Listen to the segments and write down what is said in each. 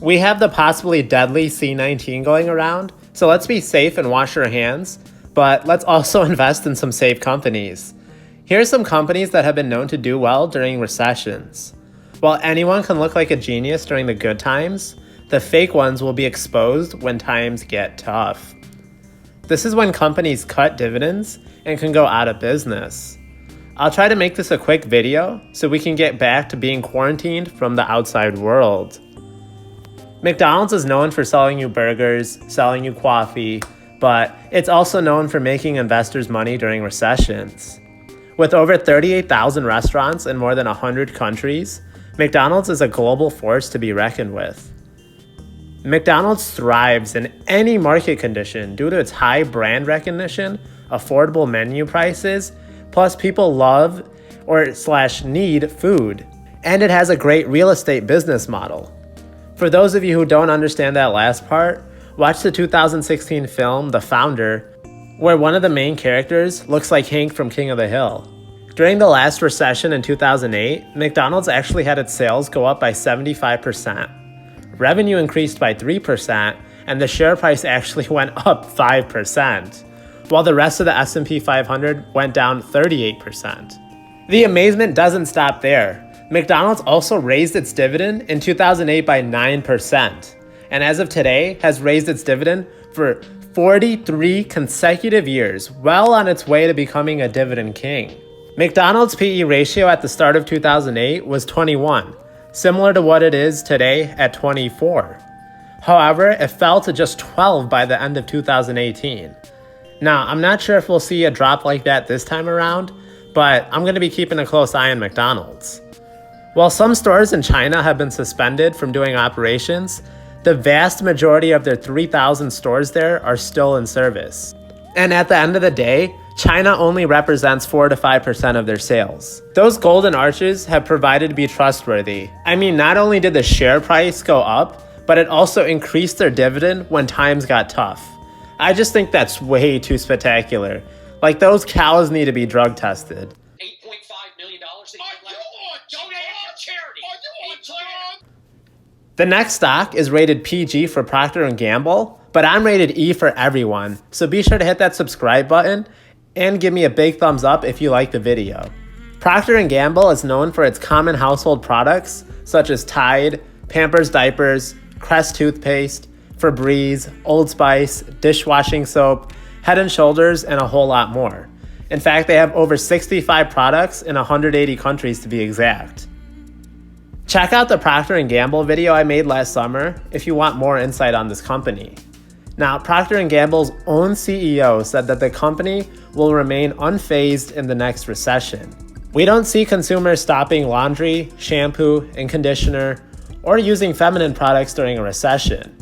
We have the possibly deadly C-19 going around, so let's be safe and wash our hands, but let's also invest in some safe companies. Here are some companies that have been known to do well during recessions. While anyone can look like a genius during the good times, the fake ones will be exposed when times get tough. This is when companies cut dividends and can go out of business. I'll try to make this a quick video so we can get back to being quarantined from the outside world. McDonald's is known for selling you burgers, selling you coffee, but it's also known for making investors money during recessions. With over 38,000 restaurants in more than 100 countries, McDonald's is a global force to be reckoned with. McDonald's thrives in any market condition due to its high brand recognition, affordable menu prices, plus people love / need food, and it has a great real estate business model. For those of you who don't understand that last part, watch the 2016 film The Founder, where one of the main characters looks like Hank from King of the Hill. During the last recession in 2008, McDonald's actually had its sales go up by 75%. Revenue increased by 3%, and the share price actually went up 5%, while the rest of the S&P 500 went down 38%. The amazement doesn't stop there. McDonald's also raised its dividend in 2008 by 9%, and as of today has raised its dividend for 43 consecutive years, well on its way to becoming a dividend king. McDonald's PE ratio at the start of 2008 was 21, similar to what it is today at 24. However, it fell to just 12 by the end of 2018. Now, I'm not sure if we'll see a drop like that this time around, but I'm going to be keeping a close eye on McDonald's. While some stores in China have been suspended from doing operations, the vast majority of their 3,000 stores there are still in service. And at the end of the day, China only represents 4 to 5% of their sales. Those golden arches have provided to be trustworthy. I mean, not only did the share price go up, but it also increased their dividend when times got tough. I just think that's way too spectacular. Like, those cows need to be drug tested. $8.5 million that you donate to charity. Are you on drugs? The next stock is rated PG for Procter & Gamble, but I'm rated E for everyone, so be sure to hit that subscribe button and give me a big thumbs up if you like the video. Procter & Gamble is known for its common household products such as Tide, Pampers diapers, Crest toothpaste, Febreze, Old Spice, dishwashing soap, Head & Shoulders, and a whole lot more. In fact, they have over 65 products in 180 countries to be exact. Check out the Procter & Gamble video I made last summer if you want more insight on this company. Now, Procter & Gamble's own CEO said that the company will remain unfazed in the next recession. We don't see consumers stopping laundry, shampoo, and conditioner, or using feminine products during a recession.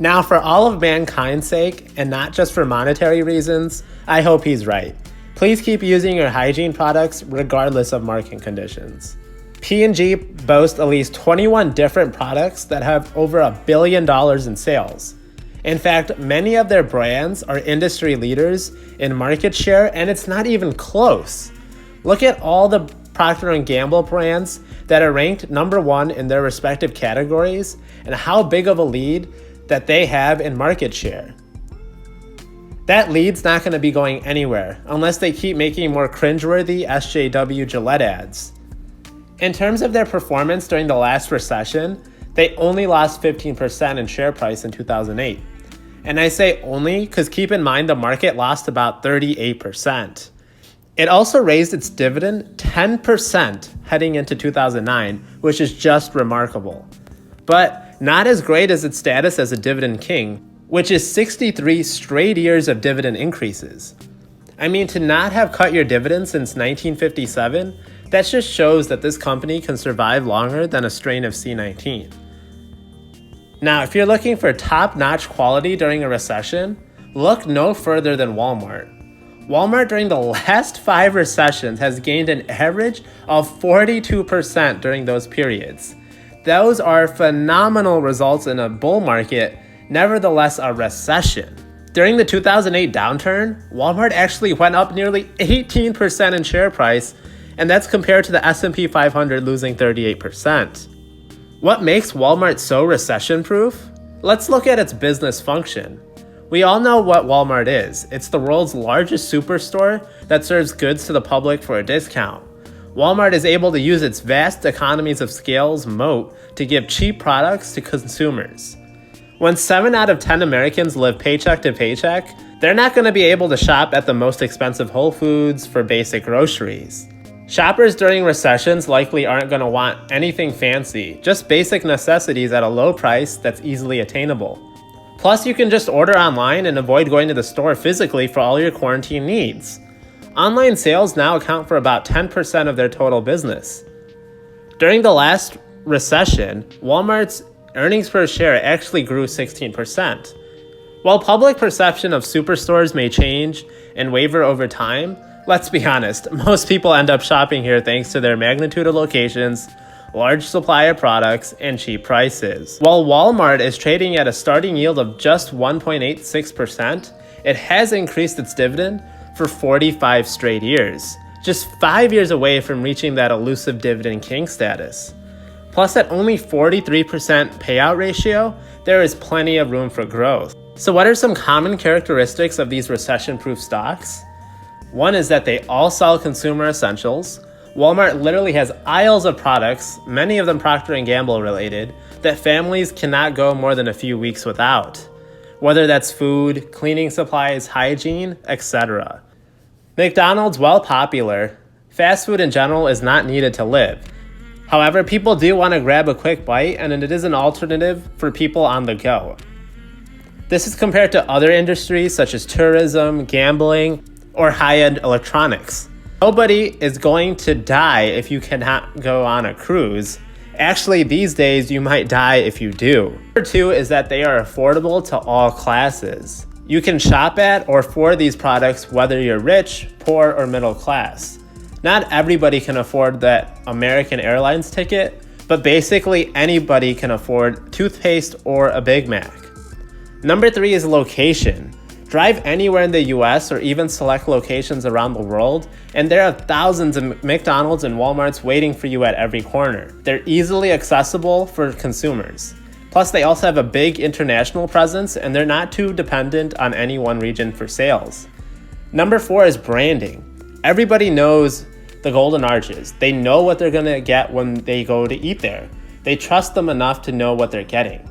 Now, for all of mankind's sake, and not just for monetary reasons, I hope he's right. Please keep using your hygiene products regardless of market conditions. P&G boasts at least 21 different products that have over $1 billion in sales. In fact, many of their brands are industry leaders in market share, and it's not even close. Look at all the Procter & Gamble brands that are ranked number one in their respective categories and how big of a lead that they have in market share. That lead's not going to be going anywhere unless they keep making more cringeworthy SJW Gillette ads. In terms of their performance during the last recession, they only lost 15% in share price in 2008. And I say only because keep in mind the market lost about 38%. It also raised its dividend 10% heading into 2009, which is just remarkable. But not as great as its status as a dividend king, which is 63 straight years of dividend increases. I mean, to not have cut your dividend since 1957, that just shows that this company can survive longer than a strain of C-19. Now, if you're looking for top-notch quality during a recession, look no further than Walmart. Walmart during the last 5 recessions has gained an average of 42% during those periods. Those are phenomenal results in a bull market, nevertheless a recession. During the 2008 downturn, Walmart actually went up nearly 18% in share price, and that's compared to the S&P 500 losing 38%. What makes Walmart so recession-proof? Let's look at its business function. We all know what Walmart is. It's the world's largest superstore that serves goods to the public for a discount. Walmart is able to use its vast economies of scale's moat to give cheap products to consumers. When 7 out of 10 Americans live paycheck to paycheck, they're not going to be able to shop at the most expensive Whole Foods for basic groceries. Shoppers during recessions likely aren't going to want anything fancy, just basic necessities at a low price that's easily attainable. Plus, you can just order online and avoid going to the store physically for all your quarantine needs. Online sales now account for about 10% of their total business. During the last recession, Walmart's earnings per share actually grew 16%. While public perception of superstores may change and waver over time, let's be honest, most people end up shopping here thanks to their magnitude of locations, large supply of products, and cheap prices. While Walmart is trading at a starting yield of just 1.86%, it has increased its dividend for 45 straight years, just 5 years away from reaching that elusive dividend king status. Plus, at only 43% payout ratio, there is plenty of room for growth. So what are some common characteristics of these recession-proof stocks? One is that they all sell consumer essentials. Walmart literally has aisles of products, many of them Procter & Gamble related, that families cannot go more than a few weeks without. Whether that's food, cleaning supplies, hygiene, etc. McDonald's, while popular, fast food in general is not needed to live. However, people do want to grab a quick bite, and it is an alternative for people on the go. This is compared to other industries such as tourism, gambling, or high-end electronics. Nobody is going to die if you cannot go on a cruise. Actually, these days, you might die if you do. Number 2 is that they are affordable to all classes. You can shop at or for these products whether you're rich, poor, or middle class. Not everybody can afford that American Airlines ticket, but basically anybody can afford toothpaste or a Big Mac. Number 3 is location. Drive anywhere in the US or even select locations around the world, and there are thousands of McDonald's and Walmarts waiting for you at every corner. They're easily accessible for consumers. Plus, they also have a big international presence, and they're not too dependent on any one region for sales. Number 4 is branding. Everybody knows the Golden Arches. They know what they're going to get when they go to eat there. They trust them enough to know what they're getting.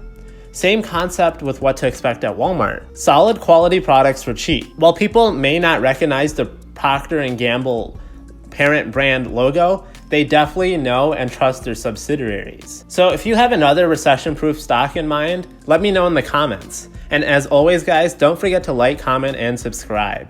Same concept with what to expect at Walmart. Solid quality products for cheap. While people may not recognize the Procter & Gamble parent brand logo, they definitely know and trust their subsidiaries. So if you have another recession-proof stock in mind, let me know in the comments. And as always, guys, don't forget to like, comment, and subscribe.